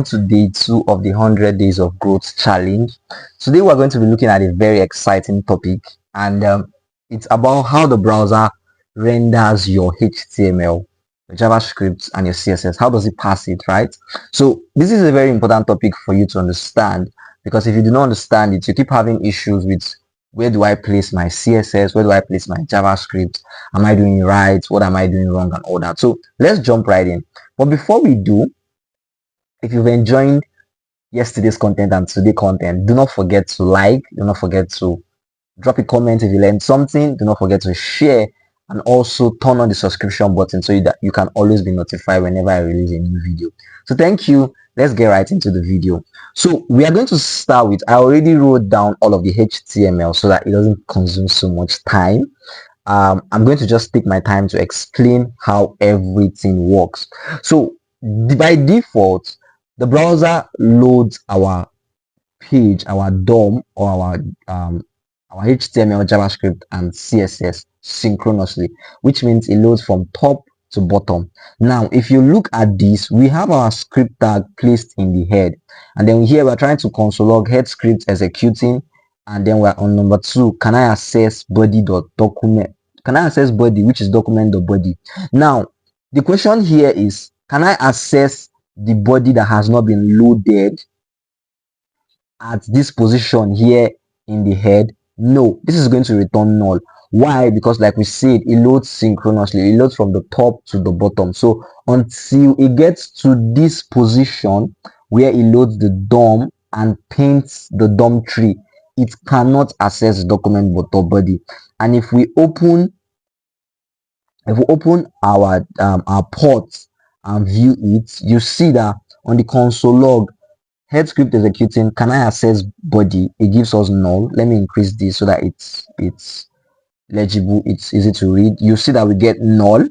welcome to day 2 of the 100 days of growth challenge. Today we're going to be looking at a very exciting topic, and it's about how the browser renders your HTML, your JavaScript, and your CSS. How does it pass it, right? So this is a very important topic for you to understand, because if you do not understand it, you keep having issues with where do I place my CSS, where do I place my JavaScript, am I doing it right, what am I doing wrong, and all that. So let's jump right in. But before we do, if you've enjoyed yesterday's content and today's content, do not forget to like, do not forget to drop a comment if you learned something, do not forget to share, and also turn on the subscription button so that you can always be notified whenever I release a new video. So thank you. Let's get right into the video. So we are going to start with, I already wrote down all of the HTML so that it doesn't consume so much time. I'm going to just take my time to explain how everything works. So by default, the browser loads our page, our DOM, or our HTML, JavaScript, and CSS synchronously, which means it loads from top to bottom. Now, if you look at this, we have our script tag placed in the head, and then here we're trying to console log head script executing, and then we're on number 2. Can I access body.document? Can I access body, which is document.body? Now, the question here is, can I access the body that has not been loaded at this position here in the head? No, this is going to return null. Why? Because like we said, it loads synchronously. It loads from the top to the bottom. So until it gets to this position where it loads the DOM and paints the DOM tree, it cannot access the document body. And if we open our port and view it, you see that on the console log, head script executing, can I access body? It gives us null. Let me increase this so that it's legible, it's easy to read. You see that we get null.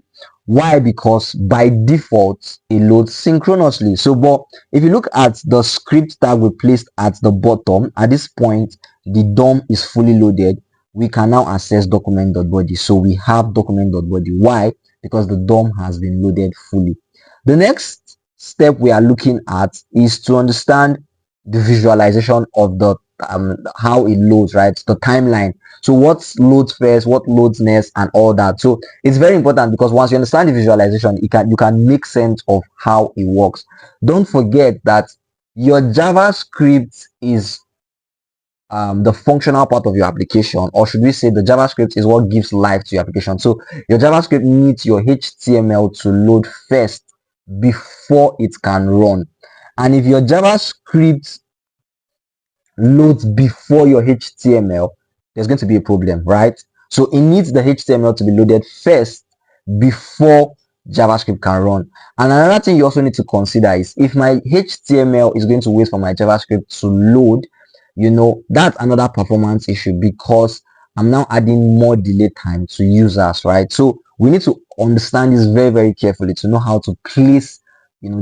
Why? Because by default it loads synchronously. So but if you look at the script tag we placed at the bottom, at this point the DOM is fully loaded. We can now access document.body. So we have document.body. Why? Because the DOM has been loaded fully. The next step we are looking at is to understand the visualization of the how it loads, right? The timeline. So what loads first, what loads next, and all that. So it's very important, because once you understand the visualization, you can make sense of how it works. Don't forget that your JavaScript is the functional part of your application, or should we say the JavaScript is what gives life to your application. So your JavaScript needs your HTML to load first before it can run. And if your JavaScript loads before your HTML, there's going to be a problem, right? So it needs the HTML to be loaded first before JavaScript can run. And another thing you also need to consider is, if my HTML is going to wait for my JavaScript to load, that's another performance issue, because I'm now adding more delay time to users, right? So we need to understand this very, very carefully to know how to place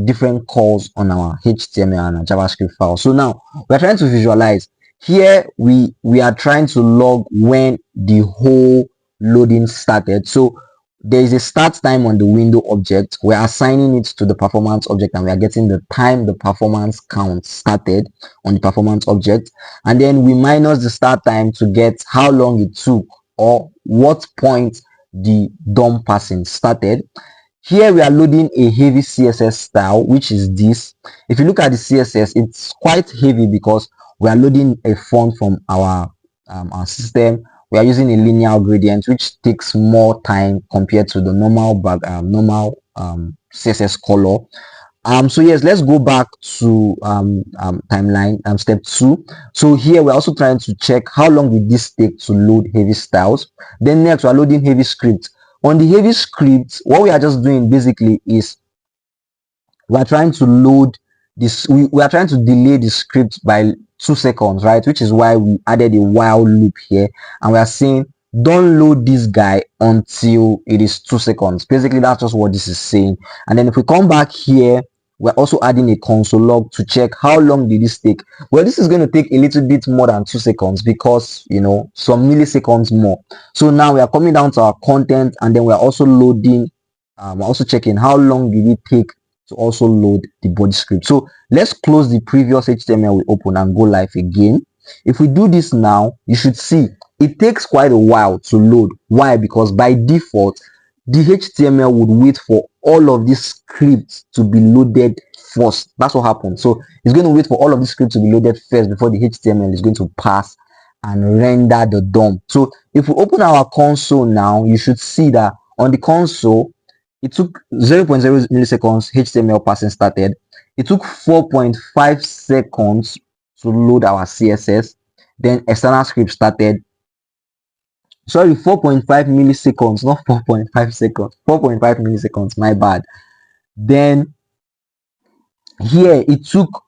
different calls on our HTML and our JavaScript file. So now we're trying to visualize. Here we are trying to log when the whole loading started. So there is a start time on the window object. We're assigning it to the performance object, and we are getting the time the performance count started on the performance object. And then we minus the start time to get how long it took, or what point the DOM passing started. Here we are loading a heavy CSS style, which is this. If you look at the CSS, it's quite heavy because we are loading a font from our system. We are using a linear gradient, which takes more time compared to the normal CSS color. So yes, let's go back to timeline, step 2. So here we're also trying to check how long will this take to load heavy styles. Then next we're loading heavy script. On the heavy script, what we are just doing basically is we are trying to load this, we are trying to delay the script by 2 seconds, right? Which is why we added a while loop here, and we are saying don't load this guy until it is 2 seconds. Basically, that's just what this is saying. And then if we come back here, we're also adding a console log to check how long did this take. Well, this is going to take a little bit more than 2 seconds, because some milliseconds more. So now we are coming down to our content, and then we're also loading, we're also checking how long did it take to also load the body script. So let's close the previous HTML we open and go live again. If we do this now, you should see it takes quite a while to load. Why? Because by default, the HTML would wait for all of these scripts to be loaded first. That's what happens. So it's going to wait for all of these scripts to be loaded first before the HTML is going to pass and render the DOM. So if we open our console now, you should see that on the console, it took 0.0 milliseconds HTML passing started. It took 4.5 seconds to load our CSS. Then external script started. Sorry, 4.5 milliseconds, not 4.5 seconds. 4.5 milliseconds, my bad. Then here it took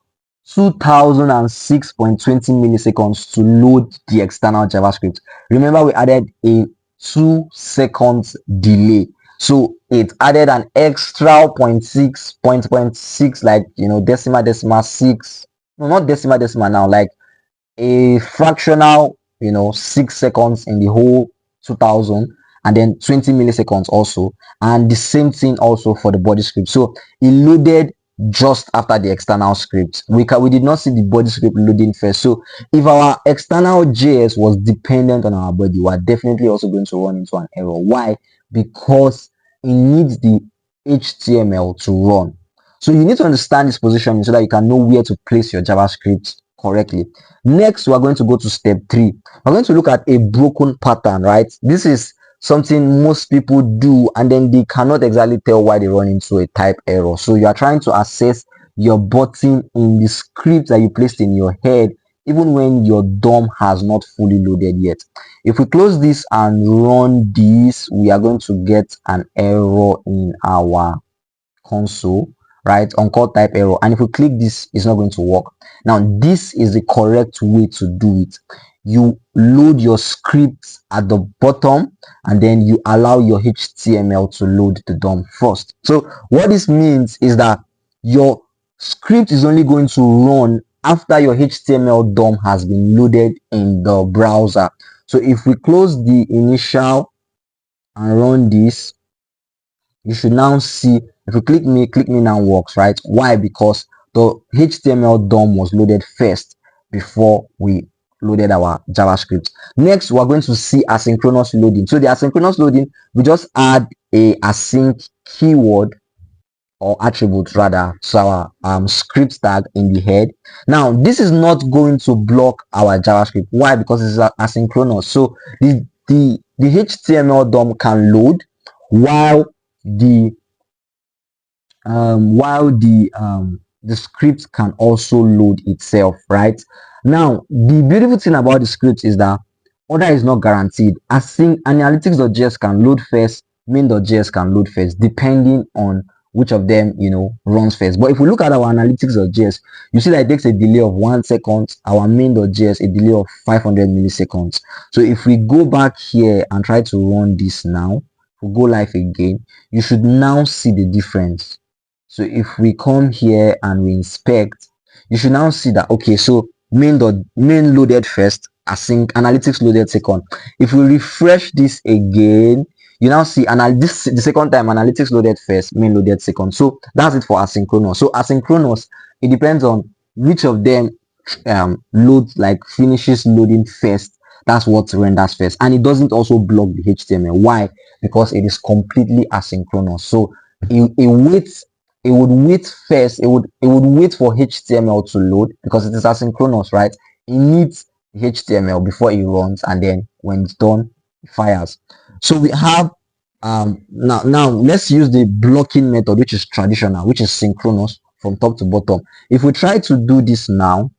2006.20 milliseconds to load the external JavaScript. Remember, we added a 2 seconds delay, so it added an extra 0.6, like, you know, decimal 6, no, not decimal now, like a fractional, you know, 6 seconds in the whole 2000, and then 20 milliseconds also, and the same thing also for the body script. So it loaded just after the external script. We did not see the body script loading first. So if our external JS was dependent on our body, we're definitely also going to run into an error. Why? Because it needs the HTML to run. So you need to understand this positioning so that you can know where to place your JavaScript correctly. Next, we are going to go to step 3. We're going to look at a broken pattern, right? This is something most people do, and then they cannot exactly tell why they run into a type error. So you are trying to assess your button in the script that you placed in your head, even when your DOM has not fully loaded yet. If we close this and run this, we are going to get an error in our console, right? Uncalled type error. And if we click this, it's not going to work. Now this is the correct way to do it. You load your scripts at the bottom, and then you allow your HTML to load the DOM first. So what this means is that your script is only going to run after your HTML DOM has been loaded in the browser. So if we close the initial and run this, you should now see, if you click me now works, right? Why? Because the HTML DOM was loaded first before we loaded our JavaScript. Next, we're going to see asynchronous loading. So the asynchronous loading, we just add a async keyword or attribute rather to our script tag in the head. Now this is not going to block our JavaScript. Why? Because it's asynchronous. So the HTML DOM can load while the script can also load itself, right? Now the beautiful thing about the script is that order is not guaranteed. Async analytics.js can load first, main.js can load first, depending on which of them, you know, runs first. But if we look at our analytics.js, you see that it takes a delay of 1 second, our main.js a delay of 500 milliseconds. So if we go back here and try to run this now, we go live again, you should now see the difference. So if we come here and we inspect, you should now see that, okay, so main loaded first, async analytics loaded second. If we refresh this again, you now see the second time analytics loaded first, main loaded second. So that's it for asynchronous. So asynchronous, it depends on which of them loads, like finishes loading first. That's what renders first, and it doesn't also block the HTML. Why? Because it is completely asynchronous. So it would wait first, it would wait for HTML to load because it is asynchronous, right? It needs HTML before it runs, and then when it's done, it fires. So we have now let's use the blocking method, which is traditional, which is synchronous from top to bottom. If we try to do this now,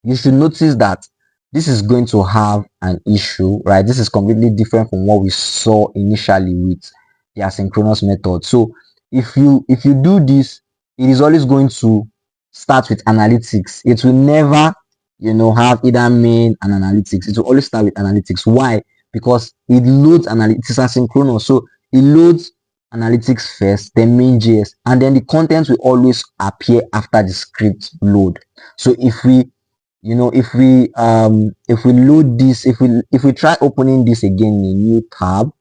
you should notice that this is going to have an issue, right? This is completely different from what we saw initially with the asynchronous method. So if you do this, it is always going to start with analytics. It will never, you know, have either main and analytics. It will always start with analytics. Why? Because it loads analytics. It's asynchronous, so it loads analytics first, then main.js, and then the content will always appear after the script load. So if we, you know, if we load this, if we try opening this again in a new tab,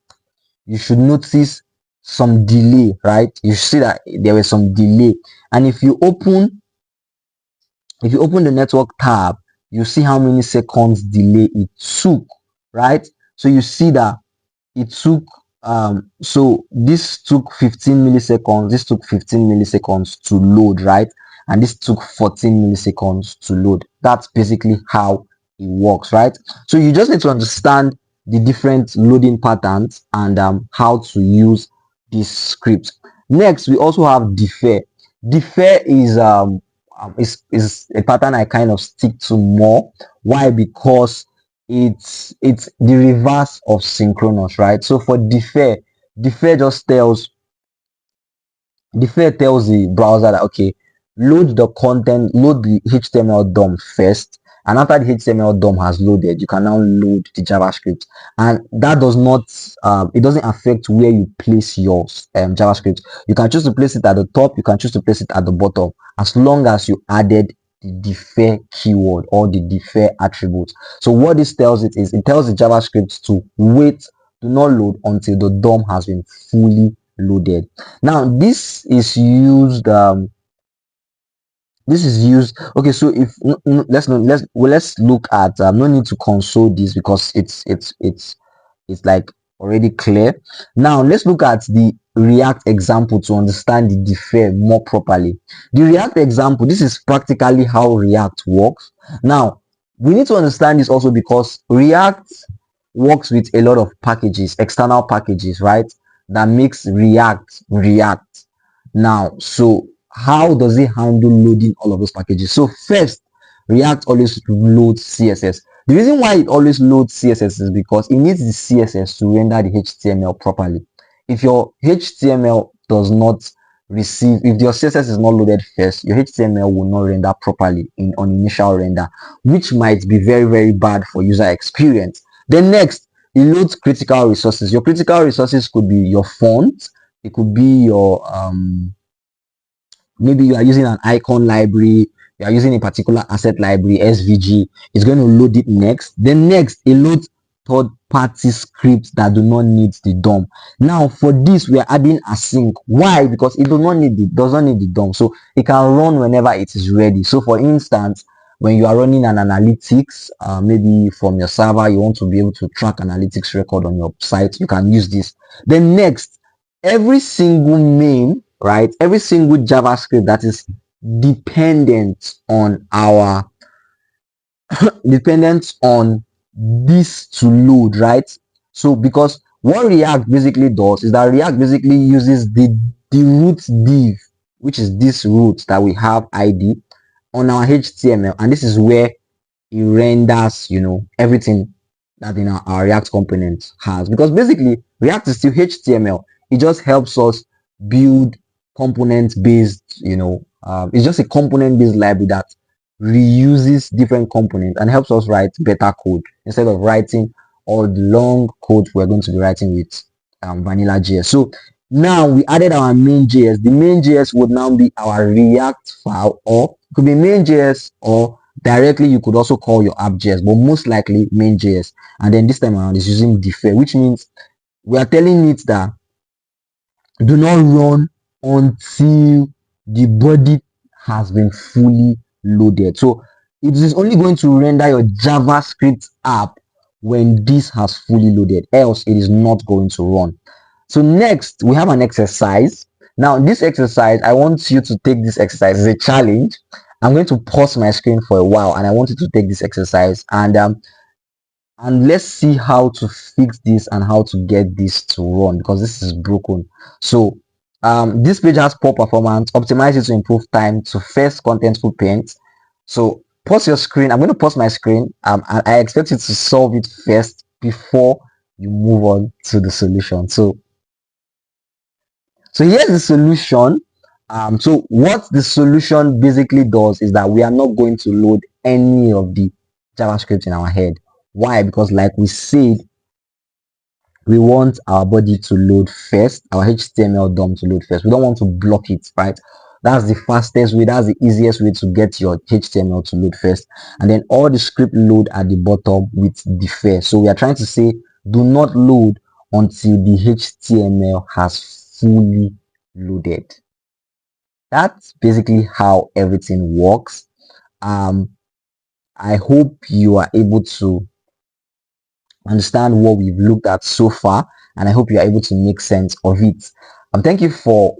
you should notice some delay, right? You see that there was some delay. And if you open the network tab, you see how many seconds delay it took, right? So you see that it took so this took 15 milliseconds, this took 15 milliseconds to load, right? And this took 14 milliseconds to load. That's basically how it works, right? So you just need to understand the different loading patterns and how to use this script. Next, we also have defer. Defer is a pattern I kind of stick to more. Why? Because it's the reverse of synchronous, right? So for defer, defer just tells defer tells the browser that okay, load the content, load the HTML DOM first, and after the HTML DOM has loaded, you can now load the JavaScript. And that does not it doesn't affect where you place your JavaScript. You can choose to place it at the top, you can choose to place it at the bottom, as long as you added the defer keyword or the defer attribute. So what this tells it is, it tells the JavaScript to wait, do not load until the DOM has been fully loaded. Now this is used okay. So if let's look at no need to console this because it's like already clear. Now let's look at the React example to understand the defer more properly. The React example, this is practically how React works. Now we need to understand this also because React works with a lot of packages, external packages, right? That makes React. Now, so how does it handle loading all of those packages? So first, React always loads CSS. The reason why it always loads CSS is because it needs the CSS to render the HTML properly. If your HTML does not receive, if your CSS is not loaded first, your HTML will not render properly on initial render, which might be very, very bad for user experience. Then next, it loads critical resources. Your critical resources could be your font, it could be your maybe you are using an icon library, you are using a particular asset library, SVG. It's going to load it next. Then next, it loads third-party scripts that do not need the DOM. Now for this, we are adding async. Why? Because it does not need the DOM, so it can run whenever it is ready. So for instance, when you are running an analytics, maybe from your server, you want to be able to track analytics record on your site, you can use this. Then next, every single main, right, every single JavaScript that is dependent on our dependent on this to load, right? So because what React basically does is that React basically uses the root div, which is this root that we have ID on our HTML, and this is where it renders, you know, everything that in our React component has. Because basically React is still HTML. It just helps us build component based, you know, it's just a component based library that reuses different components and helps us write better code instead of writing all the long code we're going to be writing with vanilla JS. So now we added our main JS. The main JS would now be our React file, or it could be main JS, or directly you could also call your app.js, but most likely main JS. And then this time around is using defer, which means we are telling it that do not run until the body has been fully loaded. So it is only going to render your JavaScript app when this has fully loaded, else it is not going to run. So next we have an exercise. Now this exercise, I want you to take this exercise as a challenge. I'm going to pause my screen for a while and I want you to take this exercise and let's see how to fix this and how to get this to run, because this is broken. So this page has poor performance. Optimize it to improve time to first contentful paint. So pause your screen. I'm going to pause my screen and I expect you to solve it first before you move on to the solution. So here's the solution. So what the solution basically does is that we are not going to load any of the JavaScript in our head. Why? Because like we said, we want our body to load first, our HTML DOM to load first. We don't want to block it, right? That's the fastest way, that's the easiest way to get your HTML to load first. And then all the script load at the bottom with defer. So we are trying to say do not load until the HTML has fully loaded. That's basically how everything works. I hope you are able to understand what we've looked at so far, and I hope you are able to make sense of it. Thank you for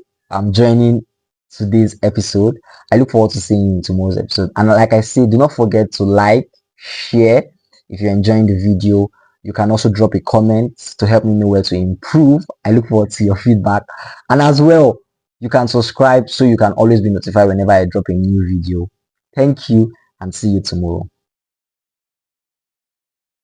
joining today's episode. I look forward to seeing you in tomorrow's episode. And like I said, do not forget to like, share if you're enjoying the video. You can also drop a comment to help me know where to improve. I look forward to your feedback. And as well, you can subscribe so you can always be notified whenever I drop a new video. Thank you and see you tomorrow.